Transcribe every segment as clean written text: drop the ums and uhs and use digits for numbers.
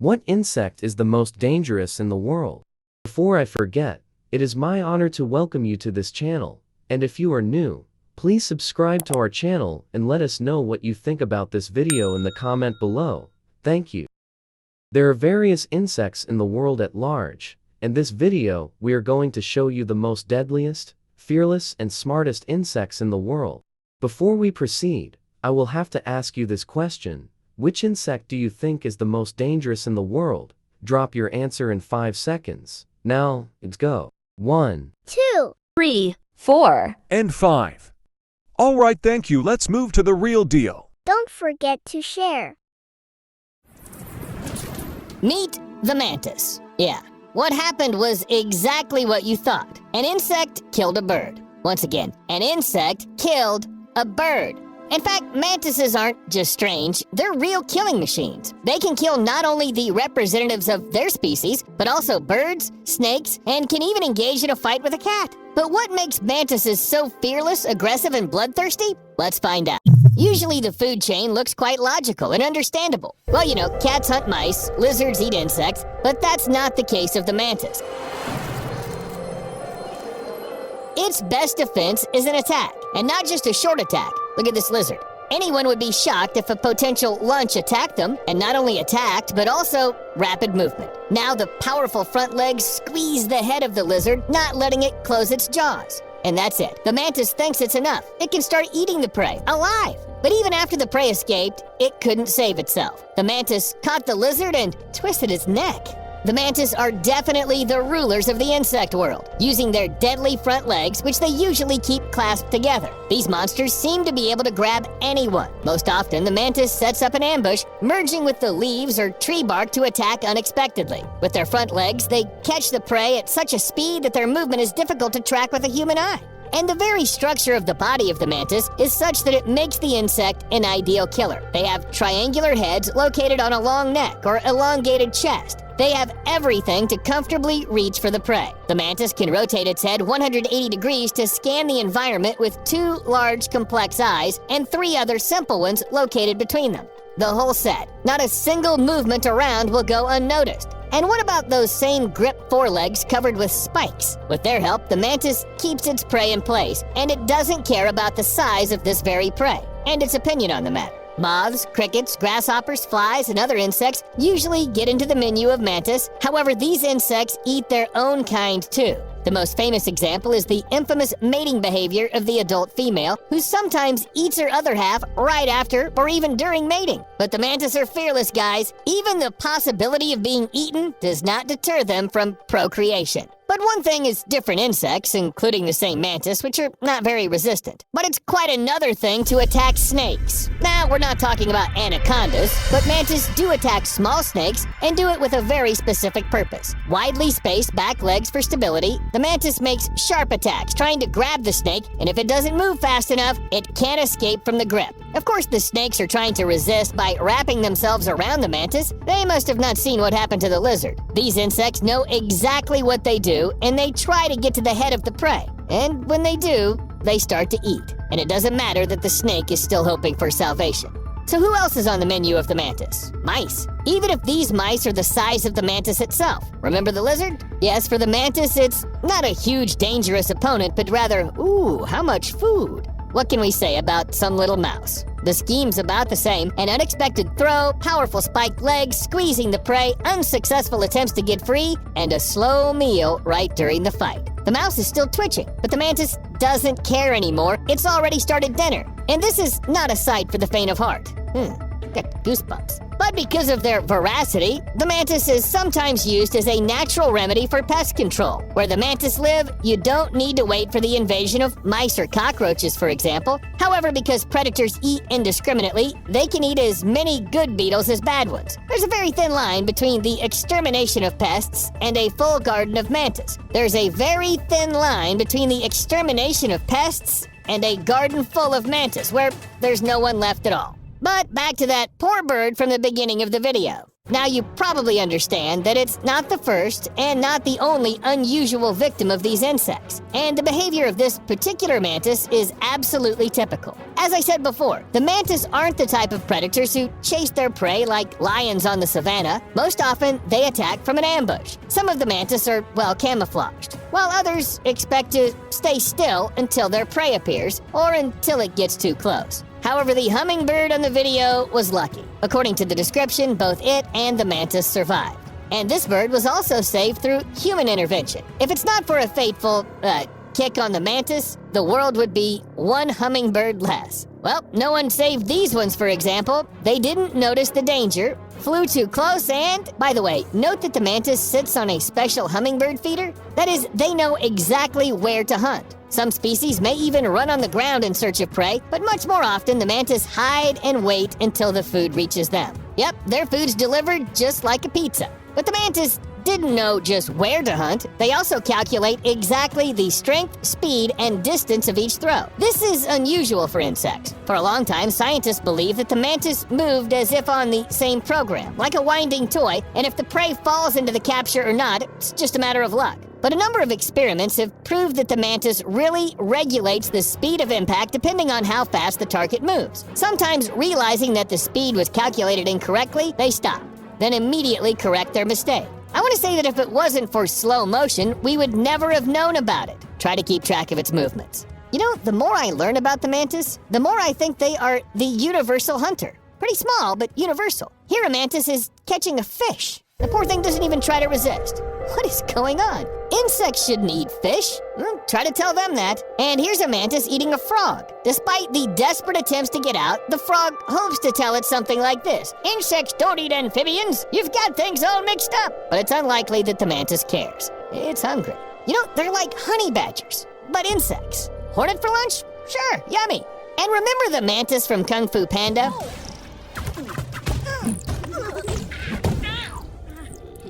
What insect is the most dangerous in the world? Before I forget, it is my honor to welcome you to this channel, and if you are new, please subscribe to our channel and let us know what you think about this video in the comment below. Thank you. There are various insects in the world at large. In this video, we are going to show you the most deadliest, fearless and smartest insects in the world. Before we proceed, I will have to ask you this question. Which insect do you think is the most dangerous in the world? Drop your answer in 5 seconds. Now, let's go. 1, 2, 3, 4, and 5. All right, thank you. Let's move to the real deal. Don't forget to share. Meet the mantis. Yeah, what happened was exactly what you thought. An insect killed a bird. Once again, an insect killed a bird. In fact, mantises aren't just strange, they're real killing machines. They can kill not only the representatives of their species, but also birds, snakes, and can even engage in a fight with a cat. But what makes mantises so fearless, aggressive, and bloodthirsty? Let's find out. Usually the food chain looks quite logical and understandable. Well, you know, cats hunt mice, lizards eat insects, but that's not the case of the mantis. Its best defense is an attack, and not just a short attack. Look at this lizard. Anyone would be shocked if a potential lunch attacked them, and not only attacked, but also rapid movement. Now the powerful front legs squeeze the head of the lizard, not letting it close its jaws. And that's it. The mantis thinks it's enough. It can start eating the prey, alive. But even after the prey escaped, it couldn't save itself. The mantis caught the lizard and twisted its neck. The mantis are definitely the rulers of the insect world, using their deadly front legs, which they usually keep clasped together. These monsters seem to be able to grab anyone. Most often, the mantis sets up an ambush, merging with the leaves or tree bark to attack unexpectedly. With their front legs, they catch the prey at such a speed that their movement is difficult to track with a human eye. And the very structure of the body of the mantis is such that it makes the insect an ideal killer. They have triangular heads located on a long neck or elongated chest. They have everything to comfortably reach for the prey. The mantis can rotate its head 180 degrees to scan the environment with 2 large complex eyes and 3 other simple ones located between them. The whole set. Not a single movement around will go unnoticed. And what about those same grip forelegs covered with spikes? With their help, the mantis keeps its prey in place, and it doesn't care about the size of this very prey, and its opinion on the matter. Moths, crickets, grasshoppers, flies, and other insects usually get into the menu of mantis. However, these insects eat their own kind too. The most famous example is the infamous mating behavior of the adult female, who sometimes eats her other half right after or even during mating. But the mantis are fearless, guys. Even the possibility of being eaten does not deter them from procreation. But one thing is different insects, including the same mantis, which are not very resistant. But it's quite another thing to attack snakes. Now, we're not talking about anacondas, but mantis do attack small snakes and do it with a very specific purpose. Widely spaced back legs for stability, the mantis makes sharp attacks, trying to grab the snake, and if it doesn't move fast enough, it can't escape from the grip. Of course, the snakes are trying to resist by wrapping themselves around the mantis. They must have not seen what happened to the lizard. These insects know exactly what they do, and they try to get to the head of the prey. And when they do, they start to eat. And it doesn't matter that the snake is still hoping for salvation. So who else is on the menu of the mantis? Mice. Even if these mice are the size of the mantis itself. Remember the lizard? Yes, for the mantis, it's not a huge, dangerous opponent, but rather, ooh, how much food? What can we say about some little mouse? The scheme's about the same. An unexpected throw, powerful spiked legs, squeezing the prey, unsuccessful attempts to get free, and a slow meal right during the fight. The mouse is still twitching, but the mantis doesn't care anymore. It's already started dinner. And this is not a sight for the faint of heart. Got goosebumps. But because of their voracity, the mantis is sometimes used as a natural remedy for pest control. Where the mantis live, you don't need to wait for the invasion of mice or cockroaches, for example. However, because predators eat indiscriminately, they can eat as many good beetles as bad ones. There's a very thin line between the extermination of pests and a full garden of mantis. There's a very thin line between the extermination of pests and a garden full of mantis, where there's no one left at all. But back to that poor bird from the beginning of the video. Now you probably understand that it's not the first and not the only unusual victim of these insects, and the behavior of this particular mantis is absolutely typical. As I said before, the mantis aren't the type of predators who chase their prey like lions on the savannah. Most often, they attack from an ambush. Some of the mantis are well camouflaged, while others expect to stay still until their prey appears or until it gets too close. However, the hummingbird on the video was lucky. According to the description, both it and the mantis survived. And this bird was also saved through human intervention. If it's not for a fateful, kick on the mantis, the world would be one hummingbird less. Well, no one saved these ones, for example. They didn't notice the danger, flew too close, and, by the way, note that the mantis sits on a special hummingbird feeder. That is, they know exactly where to hunt. Some species may even run on the ground in search of prey, but much more often the mantis hide and wait until the food reaches them. Yep, their food's delivered just like a pizza. But the mantis didn't know just where to hunt. They also calculate exactly the strength, speed, and distance of each throw. This is unusual for insects. For a long time, scientists believed that the mantis moved as if on the same program, like a winding toy, and if the prey falls into the capture or not, it's just a matter of luck. But a number of experiments have proved that the mantis really regulates the speed of impact depending on how fast the target moves. Sometimes, realizing that the speed was calculated incorrectly, they stop, then immediately correct their mistake. I want to say that if it wasn't for slow motion, we would never have known about it. Try to keep track of its movements. You know, the more I learn about the mantis, the more I think they are the universal hunter. Pretty small, but universal. Here a mantis is catching a fish. The poor thing doesn't even try to resist. What is going on? Insects shouldn't eat fish. Try to tell them that. And here's a mantis eating a frog. Despite the desperate attempts to get out, the frog hopes to tell it something like this: "Insects don't eat amphibians. You've got things all mixed up." But it's unlikely that the mantis cares. It's hungry. You know, they're like honey badgers, but insects. Hornet for lunch? Sure, yummy. And remember the mantis from Kung Fu Panda?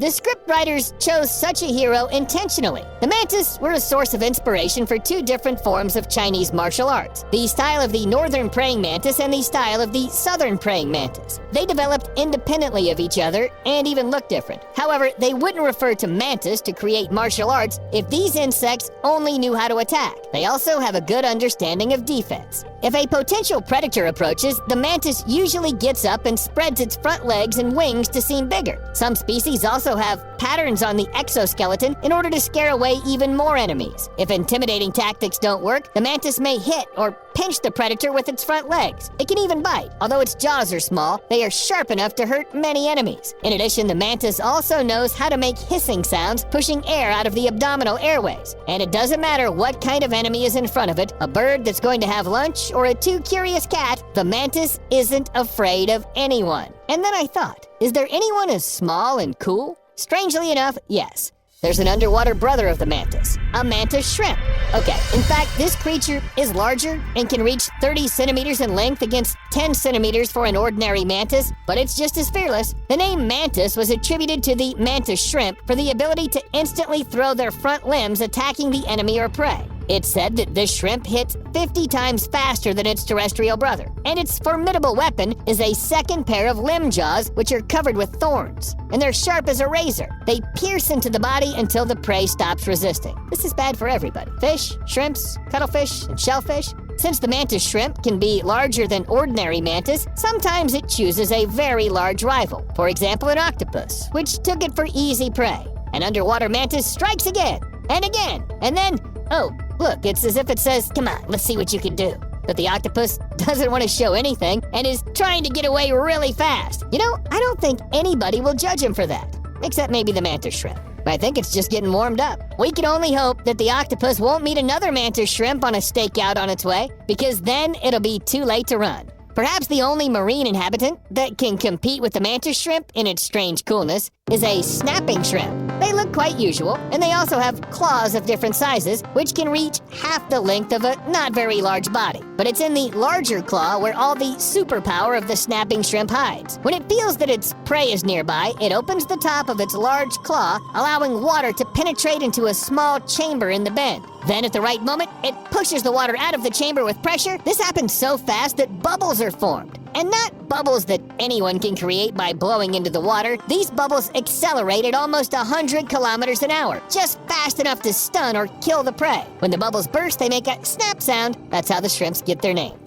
The scriptwriters chose such a hero intentionally. The mantis were a source of inspiration for two different forms of Chinese martial arts: the style of the northern praying mantis and the style of the southern praying mantis. They developed independently of each other and even looked different. However, they wouldn't refer to mantis to create martial arts if these insects only knew how to attack. They also have a good understanding of defense. If a potential predator approaches, the mantis usually gets up and spreads its front legs and wings to seem bigger. Some species also have patterns on the exoskeleton in order to scare away even more enemies. If intimidating tactics don't work, the mantis may hit or pinch the predator with its front legs. It can even bite. Although its jaws are small, they are sharp enough to hurt many enemies. In addition, the mantis also knows how to make hissing sounds, pushing air out of the abdominal airways. And it doesn't matter what kind of enemy is in front of it, a bird that's going to have lunch or a too curious cat, the mantis isn't afraid of anyone. And then I thought, is there anyone as small and cool? Strangely enough, yes. There's an underwater brother of the mantis, a mantis shrimp. Okay, in fact, this creature is larger and can reach 30 centimeters in length against 10 centimeters for an ordinary mantis, but it's just as fearless. The name mantis was attributed to the mantis shrimp for the ability to instantly throw their front limbs attacking the enemy or prey. It's said that this shrimp hits 50 times faster than its terrestrial brother, and its formidable weapon is a second pair of limb jaws which are covered with thorns, and they're sharp as a razor. They pierce into the body until the prey stops resisting. This is bad for everybody: fish, shrimps, cuttlefish, and shellfish. Since the mantis shrimp can be larger than ordinary mantis, sometimes it chooses a very large rival. For example, an octopus, which took it for easy prey. An underwater mantis strikes again, and then, oh, look, it's as if it says, "Come on, let's see what you can do." But the octopus doesn't want to show anything and is trying to get away really fast. You know, I don't think anybody will judge him for that, except maybe the mantis shrimp. I think it's just getting warmed up. We can only hope that the octopus won't meet another mantis shrimp on a stakeout on its way, because then it'll be too late to run. Perhaps the only marine inhabitant that can compete with the mantis shrimp in its strange coolness is a snapping shrimp. They look quite usual, and they also have claws of different sizes, which can reach half the length of a not very large body. But it's in the larger claw where all the superpower of the snapping shrimp hides. When it feels that its prey is nearby, it opens the top of its large claw, allowing water to penetrate into a small chamber in the bend. Then at the right moment, it pushes the water out of the chamber with pressure. This happens so fast that bubbles are formed. And not bubbles that anyone can create by blowing into the water. These bubbles accelerate at almost 100 kilometers an hour, just fast enough to stun or kill the prey. When the bubbles burst, they make a snap sound. That's how the shrimps get their name.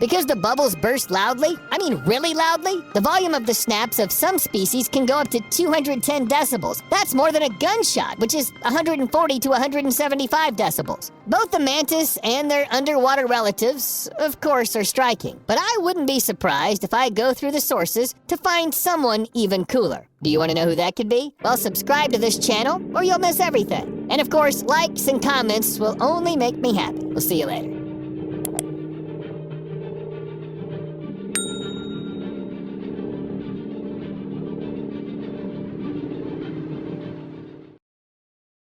Because the bubbles burst loudly, I mean really loudly, the volume of the snaps of some species can go up to 210 decibels. That's more than a gunshot, which is 140 to 175 decibels. Both the mantis and their underwater relatives, of course, are striking. But I wouldn't be surprised if I go through the sources to find someone even cooler. Do you want to know who that could be? Well, subscribe to this channel or you'll miss everything. And of course, likes and comments will only make me happy. We'll see you later.